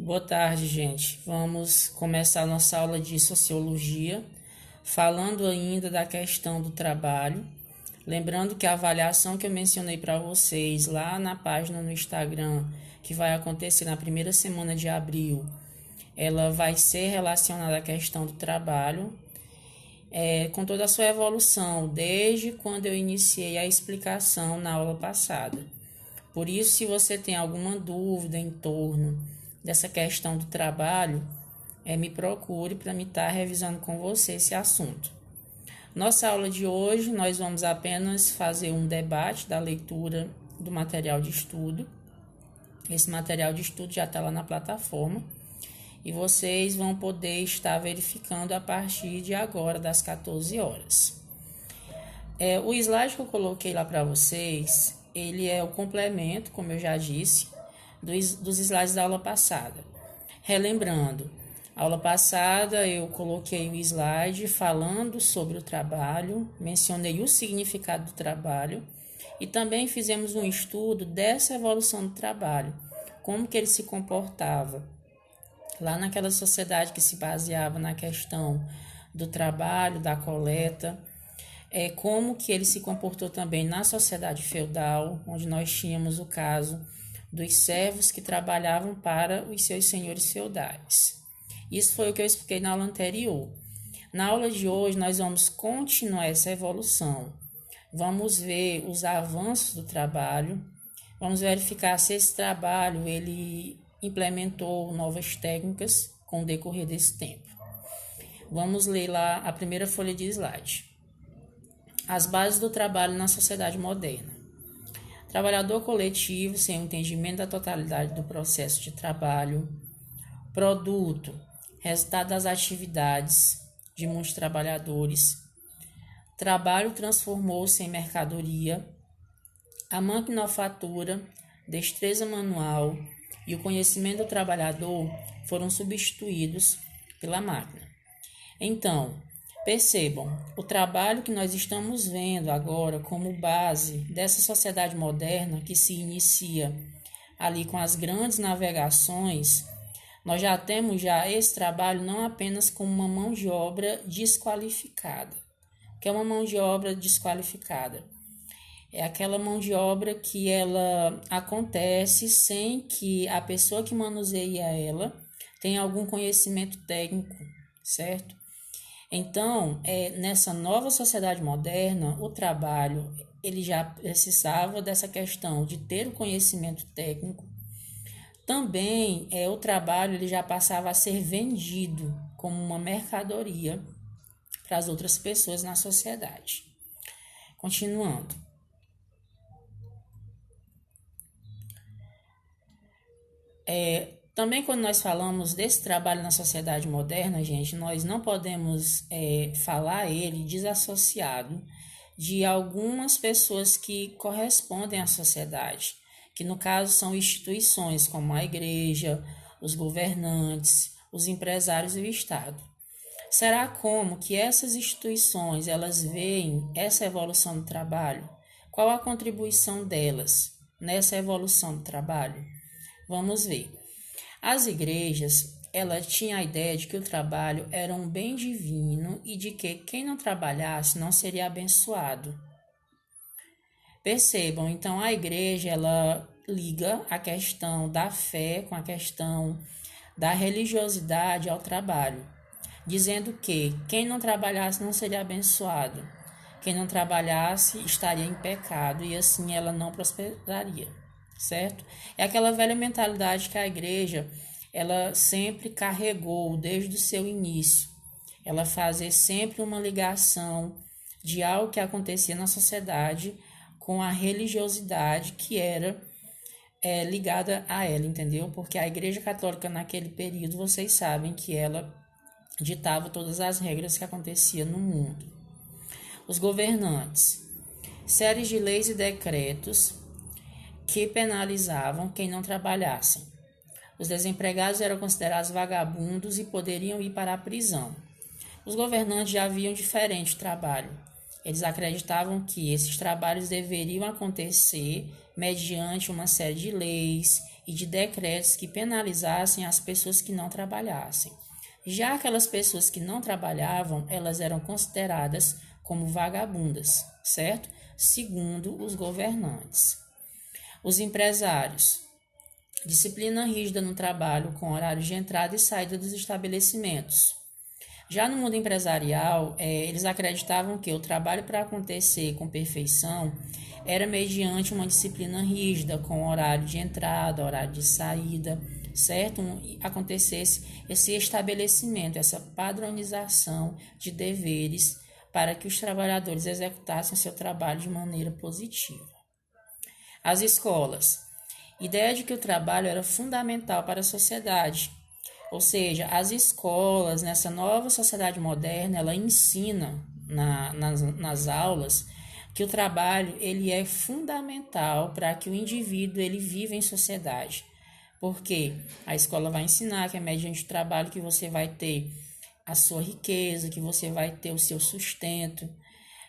Boa tarde, gente. Vamos começar nossa aula de sociologia, falando ainda da questão do trabalho. Lembrando que a avaliação que eu mencionei para vocês lá na página no Instagram, que vai acontecer na primeira semana de abril, ela vai ser relacionada à questão do trabalho, com toda a sua evolução, desde quando eu iniciei a explicação na aula passada. Por isso, se você tem alguma dúvida em torno dessa questão do trabalho, me procure para me estar revisando com você esse assunto. Nossa aula de hoje, nós vamos apenas fazer um debate da leitura do material de estudo. Esse material de estudo já está lá na plataforma e vocês vão poder estar verificando a partir de agora, das 14 horas. O slide que eu coloquei lá para vocês, ele é o complemento, como eu já disse, dos slides da aula passada. Relembrando, a aula passada eu coloquei o slide falando sobre o trabalho, mencionei o significado do trabalho e também fizemos um estudo dessa evolução do trabalho, como que ele se comportava lá naquela sociedade que se baseava na questão do trabalho, da coleta, como que ele se comportou também na sociedade feudal, onde nós tínhamos o caso dos servos que trabalhavam para os seus senhores feudais. Isso foi o que eu expliquei na aula anterior. Na aula de hoje, nós vamos continuar essa evolução. Vamos ver os avanços do trabalho, vamos verificar se esse trabalho ele implementou novas técnicas com o decorrer desse tempo. Vamos ler lá a primeira folha de slide. As bases do trabalho na sociedade moderna. Trabalhador coletivo sem o entendimento da totalidade do processo de trabalho. Produto, resultado das atividades de muitos trabalhadores. Trabalho transformou-se em mercadoria. A maquinofatura, destreza manual e o conhecimento do trabalhador foram substituídos pela máquina. Então, percebam, o trabalho que nós estamos vendo agora como base dessa sociedade moderna que se inicia ali com as grandes navegações, nós já temos esse trabalho não apenas como uma mão de obra desqualificada. O que é uma mão de obra desqualificada? É aquela mão de obra que ela acontece sem que a pessoa que manuseia ela tenha algum conhecimento técnico, certo? Então, nessa nova sociedade moderna, o trabalho ele já precisava dessa questão de ter o conhecimento técnico. Também o trabalho ele já passava a ser vendido como uma mercadoria para as outras pessoas na sociedade. Continuando. Também quando nós falamos desse trabalho na sociedade moderna, gente, nós não podemos falar ele desassociado de algumas pessoas que correspondem à sociedade, que no caso são instituições como a igreja, os governantes, os empresários e o Estado. Será como que essas instituições elas veem essa evolução do trabalho? Qual a contribuição delas nessa evolução do trabalho? Vamos ver. As igrejas, ela tinha a ideia de que o trabalho era um bem divino e de que quem não trabalhasse não seria abençoado. Percebam, então a igreja, ela liga a questão da fé com a questão da religiosidade ao trabalho, dizendo que quem não trabalhasse não seria abençoado, quem não trabalhasse estaria em pecado e assim ela não prosperaria. Certo? É aquela velha mentalidade que a igreja ela sempre carregou desde o seu início. Ela fazia sempre uma ligação de algo que acontecia na sociedade com a religiosidade que era ligada a ela, entendeu? Porque a igreja católica naquele período, vocês sabem que ela ditava todas as regras que aconteciam no mundo. Os governantes, séries de leis e decretos que penalizavam quem não trabalhasse. Os desempregados eram considerados vagabundos e poderiam ir para a prisão. Os governantes já viam diferente trabalho. Eles acreditavam que esses trabalhos deveriam acontecer mediante uma série de leis e de decretos que penalizassem as pessoas que não trabalhassem. Já aquelas pessoas que não trabalhavam, elas eram consideradas como vagabundas, certo? Segundo os governantes. Os empresários. Disciplina rígida no trabalho com horários de entrada e saída dos estabelecimentos. Já no mundo empresarial, eles acreditavam que o trabalho para acontecer com perfeição era mediante uma disciplina rígida, com horário de entrada, horário de saída, certo? Acontecesse esse estabelecimento, essa padronização de deveres para que os trabalhadores executassem seu trabalho de maneira positiva. As escolas. Ideia de que o trabalho era fundamental para a sociedade. Ou seja, as escolas, nessa nova sociedade moderna, ela ensina nas aulas que o trabalho ele é fundamental para que o indivíduo ele viva em sociedade. Porque a escola vai ensinar que é mediante o trabalho que você vai ter a sua riqueza, que você vai ter o seu sustento,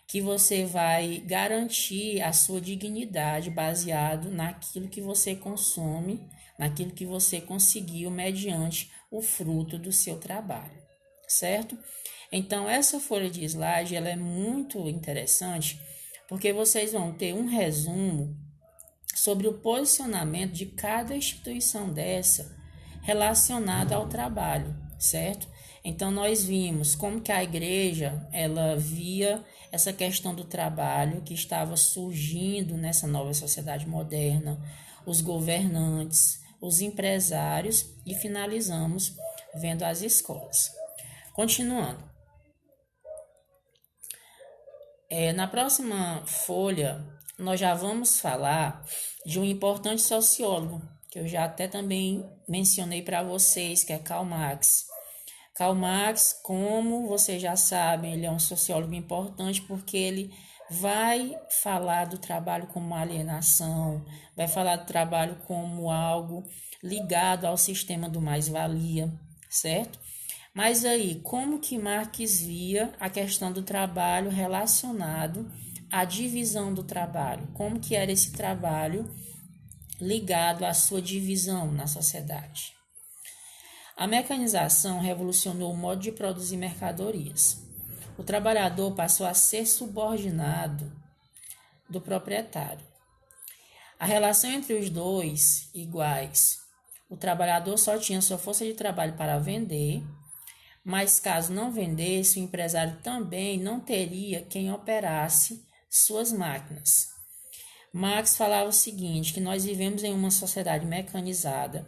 que você vai garantir a sua dignidade baseado naquilo que você consome, naquilo que você conseguiu mediante o fruto do seu trabalho, certo? Então, essa folha de slide ela é muito interessante porque vocês vão ter um resumo sobre o posicionamento de cada instituição dessa relacionada ao trabalho, certo? Então, nós vimos como que a igreja, ela via essa questão do trabalho que estava surgindo nessa nova sociedade moderna, os governantes, os empresários e finalizamos vendo as escolas. Continuando. Na próxima folha, nós já vamos falar de um importante sociólogo, que eu já até também mencionei para vocês, que é Karl Marx. Karl Marx, como vocês já sabem, ele é um sociólogo importante porque ele vai falar do trabalho como alienação, vai falar do trabalho como algo ligado ao sistema do mais-valia, certo? Mas aí, como que Marx via a questão do trabalho relacionado à divisão do trabalho? Como que era esse trabalho ligado à sua divisão na sociedade? A mecanização revolucionou o modo de produzir mercadorias. O trabalhador passou a ser subordinado do proprietário. A relação entre os dois iguais. O trabalhador só tinha sua força de trabalho para vender, mas caso não vendesse, o empresário também não teria quem operasse suas máquinas. Marx falava o seguinte, que nós vivemos em uma sociedade mecanizada.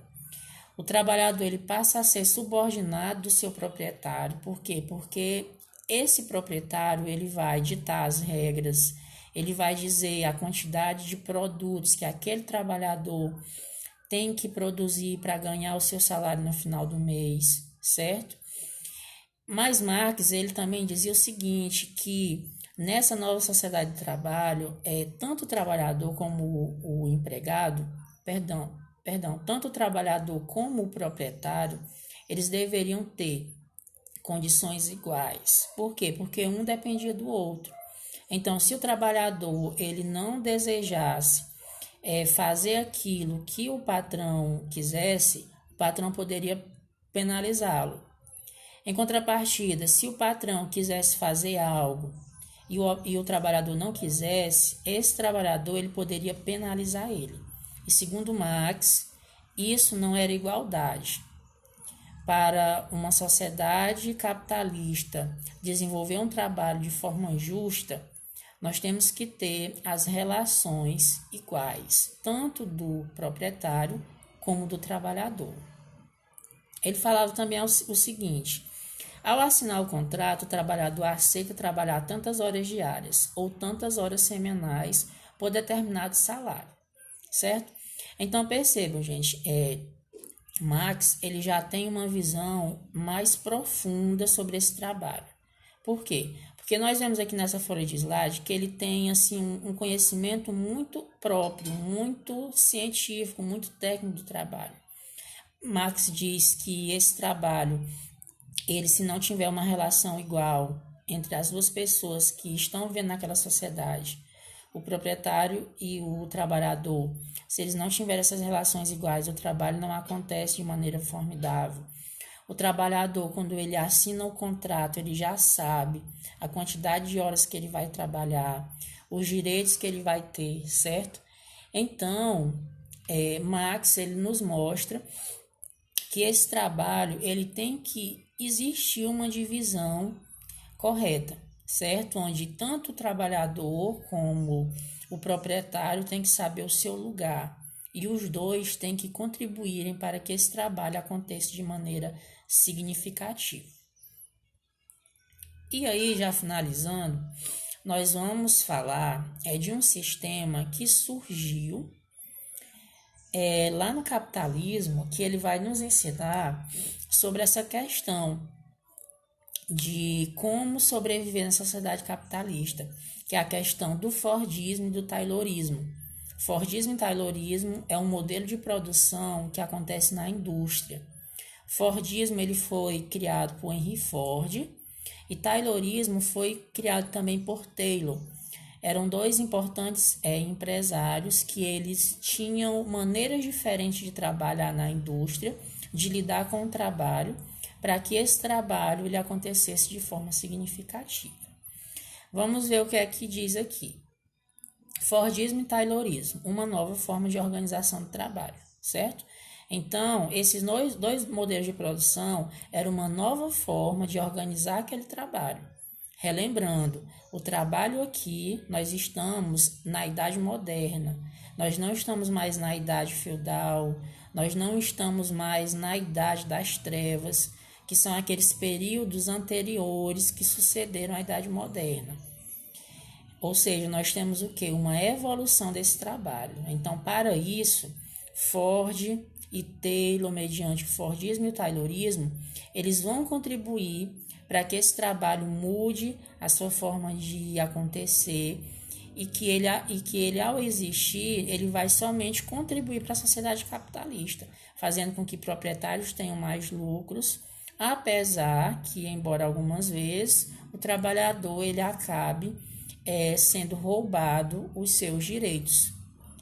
O trabalhador ele passa a ser subordinado do seu proprietário. Por quê? Porque esse proprietário ele vai ditar as regras, ele vai dizer a quantidade de produtos que aquele trabalhador tem que produzir para ganhar o seu salário no final do mês, certo? Mas Marx ele também dizia o seguinte, que nessa nova sociedade de trabalho, tanto o trabalhador como o empregado, tanto o trabalhador como o proprietário, eles deveriam ter condições iguais. Por quê? Porque um dependia do outro. Então, se o trabalhador ele não desejasse fazer aquilo que o patrão quisesse, o patrão poderia penalizá-lo. Em contrapartida, se o patrão quisesse fazer algo e o trabalhador não quisesse, esse trabalhador ele poderia penalizar ele. E segundo Marx, isso não era igualdade. Para uma sociedade capitalista desenvolver um trabalho de forma justa, nós temos que ter as relações iguais, tanto do proprietário como do trabalhador. Ele falava também o seguinte: ao assinar o contrato, o trabalhador aceita trabalhar tantas horas diárias ou tantas horas semanais por determinado salário, certo? Então percebam, gente, Marx ele já tem uma visão mais profunda sobre esse trabalho. Por quê? Porque nós vemos aqui nessa folha de slide que ele tem assim, um conhecimento muito próprio, muito científico, muito técnico do trabalho. Marx diz que esse trabalho, ele se não tiver uma relação igual entre as duas pessoas que estão vivendo naquela sociedade, o proprietário e o trabalhador, se eles não tiverem essas relações iguais, o trabalho não acontece de maneira formidável. O trabalhador, quando ele assina o contrato, ele já sabe a quantidade de horas que ele vai trabalhar, os direitos que ele vai ter, certo? Então, Marx, ele nos mostra que esse trabalho, ele tem que existir uma divisão correta, certo? Onde tanto o trabalhador como o proprietário tem que saber o seu lugar e os dois têm que contribuírem para que esse trabalho aconteça de maneira significativa. E aí, já finalizando, nós vamos falar de um sistema que surgiu lá no capitalismo, que ele vai nos ensinar sobre essa questão de como sobreviver na sociedade capitalista, que é a questão do Fordismo e do Taylorismo. Fordismo e Taylorismo é um modelo de produção que acontece na indústria. Fordismo ele foi criado por Henry Ford e Taylorismo foi criado também por Taylor. Eram dois importantes empresários que eles tinham maneiras diferentes de trabalhar na indústria, de lidar com o trabalho, para que esse trabalho ele acontecesse de forma significativa. Vamos ver o que é que diz aqui. Fordismo e Taylorismo, uma nova forma de organização do trabalho, certo? Então, esses dois modelos de produção eram uma nova forma de organizar aquele trabalho. Relembrando, o trabalho aqui, nós estamos na Idade Moderna, nós não estamos mais na Idade Feudal, nós não estamos mais na Idade das Trevas, que são aqueles períodos anteriores que sucederam à Idade Moderna. Ou seja, nós temos o quê? Uma evolução desse trabalho. Então, para isso, Ford e Taylor, mediante o Fordismo e o Taylorismo, eles vão contribuir para que esse trabalho mude a sua forma de acontecer e que ele, ao existir, ele vai somente contribuir para a sociedade capitalista, fazendo com que proprietários tenham mais lucros, apesar que, embora algumas vezes, o trabalhador ele acabe sendo roubado os seus direitos,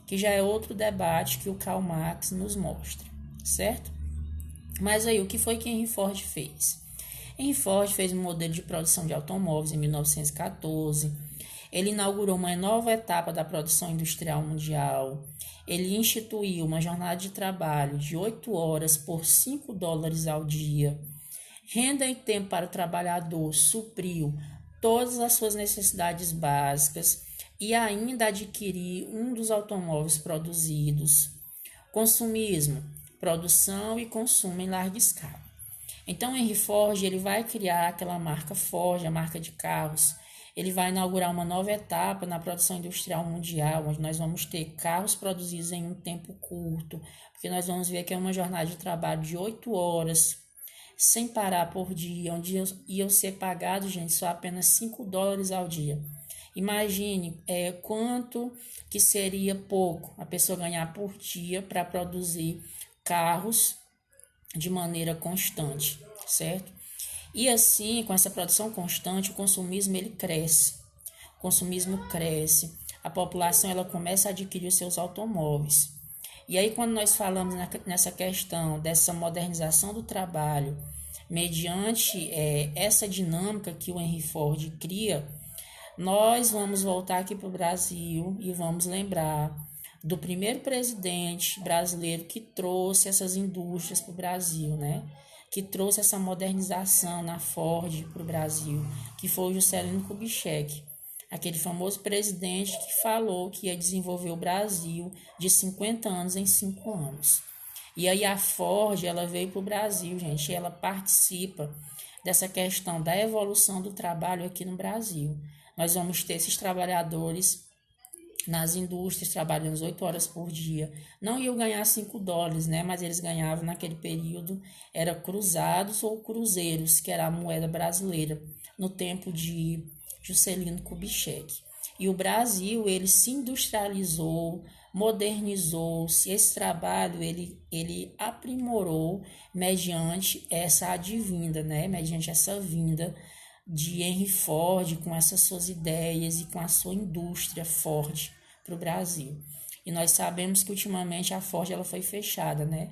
que já é outro debate que o Karl Marx nos mostra, certo? Mas aí, o que foi que Henry Ford fez? Henry Ford fez um modelo de produção de automóveis em 1914, ele inaugurou uma nova etapa da produção industrial mundial, ele instituiu uma jornada de trabalho de 8 horas por $5 ao dia, renda e tempo para o trabalhador, supriu todas as suas necessidades básicas e ainda adquirir um dos automóveis produzidos. Consumismo, produção e consumo em larga escala. Então, Henry Ford ele vai criar aquela marca Ford, a marca de carros. Ele vai inaugurar uma nova etapa na produção industrial mundial, onde nós vamos ter carros produzidos em um tempo curto, porque nós vamos ver que é uma jornada de trabalho de 8 horas, sem parar por dia, onde iam ser pagados, gente, só apenas $5 ao dia. Imagine quanto que seria pouco a pessoa ganhar por dia para produzir carros de maneira constante, certo? E assim, com essa produção constante, o consumismo ele cresce. O consumismo cresce, a população ela começa a adquirir os seus automóveis. E aí, quando nós falamos nessa questão dessa modernização do trabalho, mediante essa dinâmica que o Henry Ford cria, nós vamos voltar aqui para o Brasil e vamos lembrar do primeiro presidente brasileiro que trouxe essas indústrias para o Brasil, né? Que trouxe essa modernização na Ford para o Brasil, que foi o Juscelino Kubitschek, aquele famoso presidente que falou que ia desenvolver o Brasil de 50 anos em 5 anos. E aí a Ford, ela veio para o Brasil, gente, e ela participa dessa questão da evolução do trabalho aqui no Brasil. Nós vamos ter esses trabalhadores nas indústrias trabalhando 8 horas por dia. Não iam ganhar $5, né? Mas eles ganhavam naquele período, era cruzados ou cruzeiros, que era a moeda brasileira, no tempo de Juscelino Kubitschek. E o Brasil, ele se industrializou, modernizou-se. Esse trabalho, ele aprimorou mediante essa advinda, né? Mediante essa vinda de Henry Ford com essas suas ideias e com a sua indústria Ford para o Brasil. E nós sabemos que ultimamente a Ford ela foi fechada, né?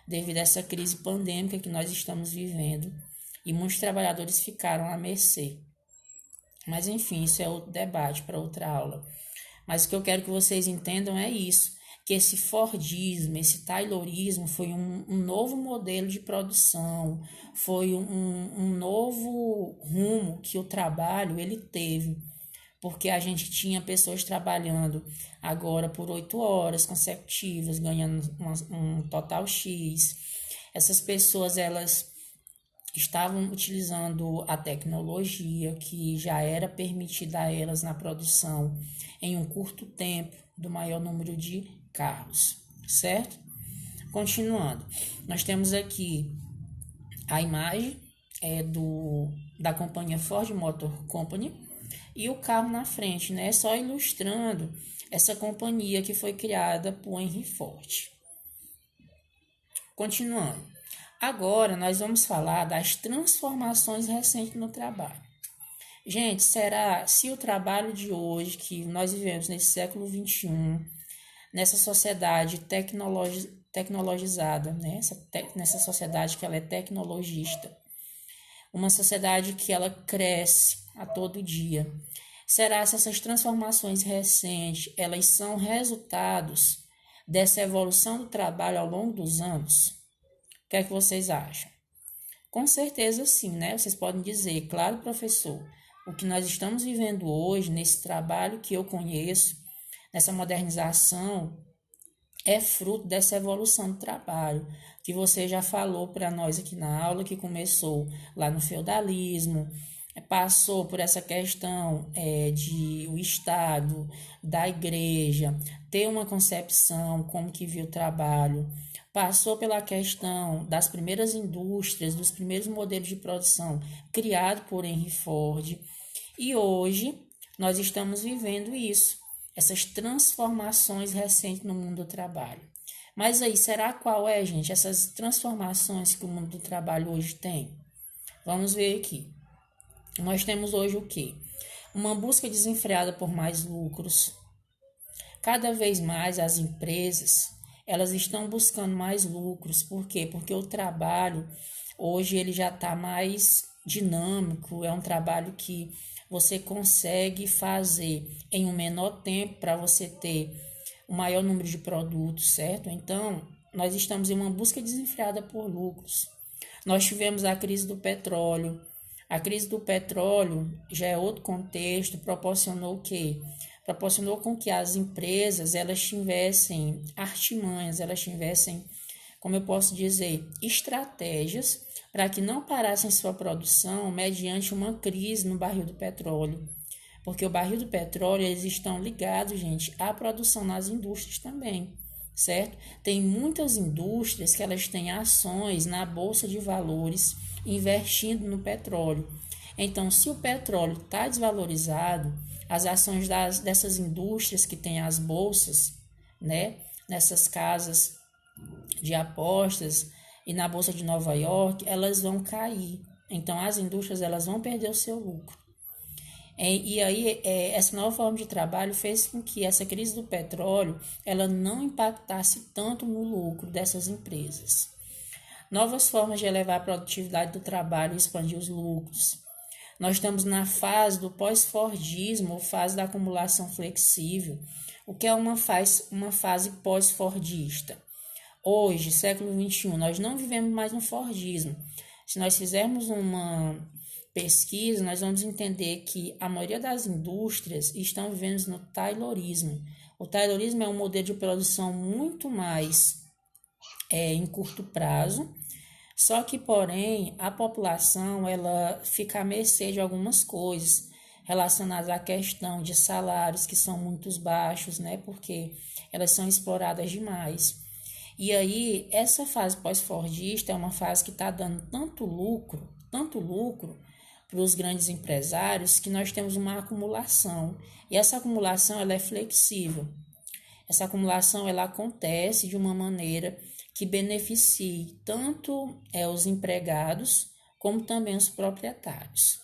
Devido a essa crise pandêmica que nós estamos vivendo. E muitos trabalhadores ficaram à mercê. Mas enfim, isso é outro debate para outra aula. Mas o que eu quero que vocês entendam é isso, que esse Fordismo, esse Taylorismo foi um novo modelo de produção, foi um novo rumo que o trabalho ele teve, porque a gente tinha pessoas trabalhando agora por 8 horas consecutivas, ganhando um total X. Essas pessoas, elas estavam utilizando a tecnologia que já era permitida a elas na produção em um curto tempo do maior número de carros, certo? Continuando, nós temos aqui a imagem da companhia Ford Motor Company e o carro na frente, né? Só ilustrando essa companhia que foi criada por Henry Ford. Continuando, agora nós vamos falar das transformações recentes no trabalho. Gente, será se o trabalho de hoje, que nós vivemos nesse século XXI, nessa sociedade tecnologizada, né? Nessa sociedade que ela é tecnologista, uma sociedade que ela cresce a todo dia, será se essas transformações recentes, elas são resultados dessa evolução do trabalho ao longo dos anos? O que é que vocês acham? Com certeza sim, né? Vocês podem dizer, claro, professor, o que nós estamos vivendo hoje, nesse trabalho que eu conheço, nessa modernização, é fruto dessa evolução do trabalho, que você já falou para nós aqui na aula, que começou lá no feudalismo, passou por essa questão de o Estado, da igreja, ter uma concepção como que viu o trabalho, passou pela questão das primeiras indústrias, dos primeiros modelos de produção criados por Henry Ford, e hoje nós estamos vivendo isso, essas transformações recentes no mundo do trabalho. Mas aí, será qual é, gente, essas transformações que o mundo do trabalho hoje tem? Vamos ver aqui. Nós temos hoje o quê? Uma busca desenfreada por mais lucros. Cada vez mais as empresas, elas estão buscando mais lucros. Por quê? Porque o trabalho, hoje, ele já está mais dinâmico, é um trabalho que você consegue fazer em um menor tempo para você ter o maior número de produtos, certo? Então, nós estamos em uma busca desenfreada por lucros. Nós tivemos a crise do petróleo. A crise do petróleo já é outro contexto, proporcionou o quê? Proporcionou com que as empresas, elas tivessem artimanhas, elas tivessem, como eu posso dizer, estratégias para que não parassem sua produção mediante uma crise no barril do petróleo. Porque o barril do petróleo, eles estão ligados, gente, à produção nas indústrias também, certo? Tem muitas indústrias que elas têm ações na bolsa de valores investindo no petróleo. Então, se o petróleo está desvalorizado, as ações dessas indústrias que têm as bolsas, né, nessas casas de apostas e na bolsa de Nova York, elas vão cair. Então, as indústrias elas vão perder o seu lucro. E aí, essa nova forma de trabalho fez com que essa crise do petróleo ela não impactasse tanto no lucro dessas empresas. Novas formas de elevar a produtividade do trabalho e expandir os lucros. Nós estamos na fase do pós-fordismo, ou fase da acumulação flexível. O que é uma fase pós-fordista? Hoje, século XXI, nós não vivemos mais no fordismo. Se nós fizermos uma pesquisa, nós vamos entender que a maioria das indústrias estão vivendo no taylorismo. O taylorismo é um modelo de produção muito mais em curto prazo, só que, porém, a população ela fica à mercê de algumas coisas relacionadas à questão de salários que são muito baixos, né? Porque elas são exploradas demais. E aí, essa fase pós-fordista é uma fase que está dando tanto lucro para os grandes empresários, que nós temos uma acumulação. E essa acumulação ela é flexível. Essa acumulação ela acontece de uma maneira que beneficie tanto os empregados como também os proprietários.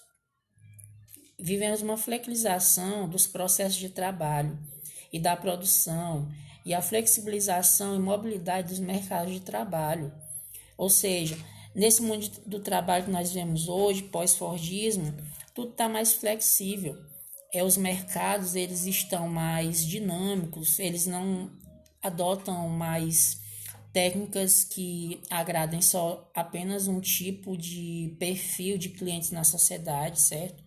vivemos uma flexibilização dos processos de trabalho e da produção e a flexibilização e mobilidade dos mercados de trabalho. Ou seja, nesse mundo do trabalho que nós vemos hoje, pós-fordismo, tudo está mais flexível. Os mercados eles estão mais dinâmicos, eles não adotam mais técnicas que agradem só apenas um tipo de perfil de clientes na sociedade, certo?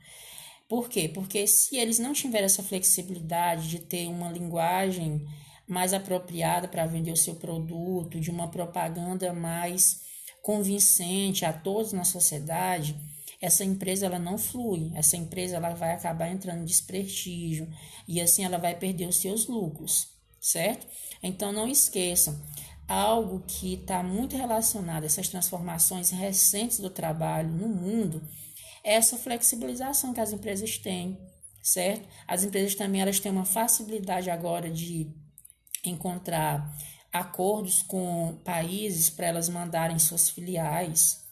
Por quê? Porque se eles não tiverem essa flexibilidade de ter uma linguagem mais apropriada para vender o seu produto, de uma propaganda mais convincente a todos na sociedade, essa empresa ela não flui, essa empresa ela vai acabar entrando em desprestígio e assim ela vai perder os seus lucros, certo? Então não esqueçam, algo que está muito relacionado a essas transformações recentes do trabalho no mundo é essa flexibilização que as empresas têm, certo? As empresas também elas têm uma facilidade agora de encontrar acordos com países para elas mandarem suas filiais,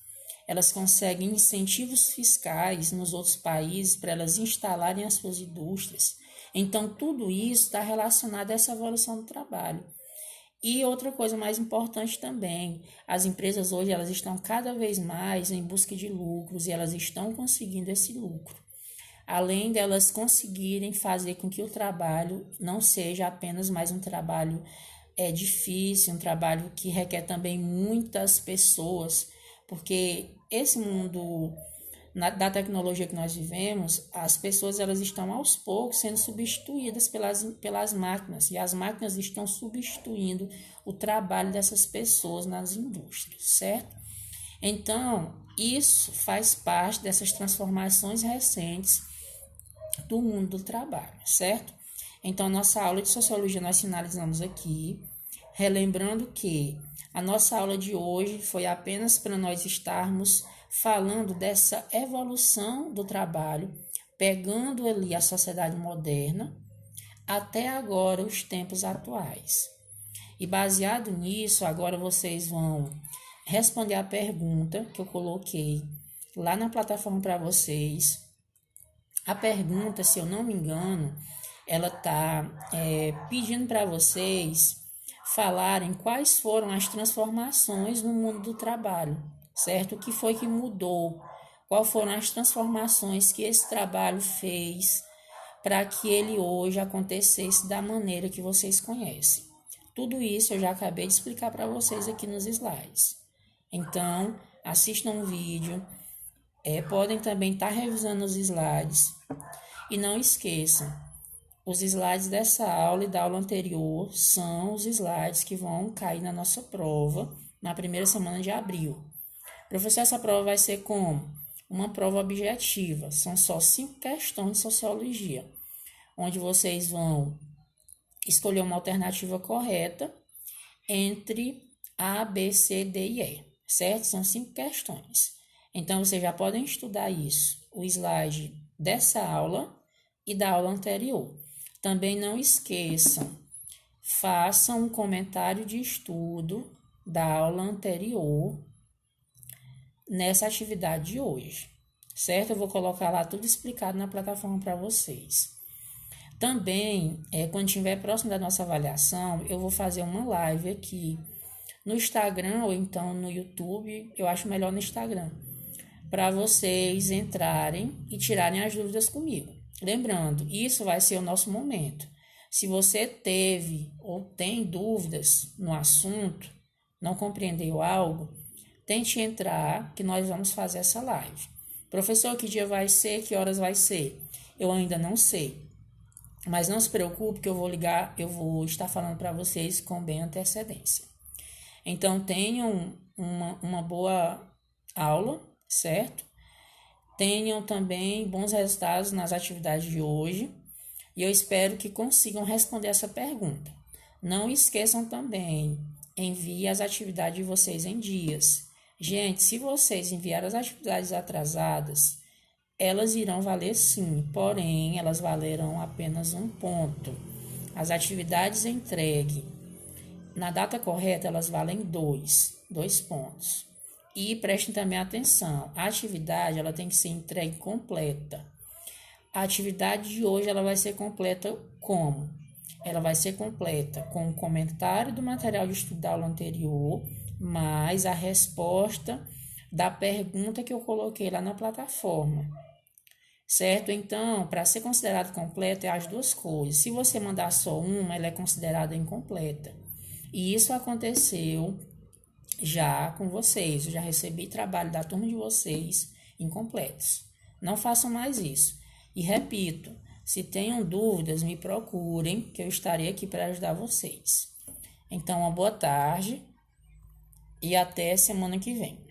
elas conseguem incentivos fiscais nos outros países para elas instalarem as suas indústrias. Então, tudo isso está relacionado a essa evolução do trabalho. E outra coisa mais importante também, as empresas hoje elas estão cada vez mais em busca de lucros e elas estão conseguindo esse lucro. Além delas conseguirem fazer com que o trabalho não seja apenas mais um trabalho difícil, um trabalho que requer também muitas pessoas, porque esse mundo da tecnologia que nós vivemos, as pessoas elas estão aos poucos sendo substituídas pelas máquinas, e as máquinas estão substituindo o trabalho dessas pessoas nas indústrias, certo? Então, isso faz parte dessas transformações recentes do mundo do trabalho, certo? Então, nossa aula de sociologia nós finalizamos aqui, relembrando que a nossa aula de hoje foi apenas para nós estarmos falando dessa evolução do trabalho, pegando ali a sociedade moderna até agora os tempos atuais. E baseado nisso, agora vocês vão responder a pergunta que eu coloquei lá na plataforma para vocês. A pergunta, se eu não me engano, ela está pedindo para vocês falarem quais foram as transformações no mundo do trabalho, certo? O que foi que mudou? Quais foram as transformações que esse trabalho fez para que ele hoje acontecesse da maneira que vocês conhecem? Tudo isso eu já acabei de explicar para vocês aqui nos slides. Então, assistam o vídeo, podem também estar revisando os slides e não esqueçam, os slides dessa aula e da aula anterior são os slides que vão cair na nossa prova na primeira semana de abril. Professor, essa prova vai ser como? Uma prova objetiva. São só 5 questões de sociologia, onde vocês vão escolher uma alternativa correta entre A, B, C, D e E, certo? São 5 questões. Então, vocês já podem estudar isso, o slide dessa aula e da aula anterior. Também não esqueçam, façam um comentário de estudo da aula anterior nessa atividade de hoje, certo? Eu vou colocar lá tudo explicado na plataforma para vocês. Também, quando estiver próximo da nossa avaliação, eu vou fazer uma live aqui no Instagram ou então no YouTube, eu acho melhor no Instagram, para vocês entrarem e tirarem as dúvidas comigo. Lembrando, isso vai ser o nosso momento. Se você teve ou tem dúvidas no assunto, não compreendeu algo, tente entrar que nós vamos fazer essa live. Professor, que dia vai ser? Que horas vai ser? Eu ainda não sei. Mas não se preocupe que eu vou estar falando para vocês com bem antecedência. Então, tenham uma boa aula, certo? Tenham também bons resultados nas atividades de hoje e eu espero que consigam responder essa pergunta. Não esqueçam também, envie as atividades de vocês em dias. Gente, se vocês enviarem as atividades atrasadas, elas irão valer sim, porém elas valerão apenas 1 ponto. As atividades entregues na data correta, elas valem 2 pontos. E prestem também atenção, a atividade ela tem que ser entregue completa. A atividade de hoje ela vai ser completa como? Ela vai ser completa com o comentário do material de estudo da aula anterior, mais a resposta da pergunta que eu coloquei lá na plataforma. Certo? Então, para ser considerado completo, é as duas coisas. Se você mandar só uma, ela é considerada incompleta. E isso aconteceu já com vocês. Eu já recebi trabalho da turma de vocês incompletos. Não façam mais isso. E repito, se tenham dúvidas, me procurem, que eu estarei aqui para ajudar vocês. Então, uma boa tarde e até semana que vem.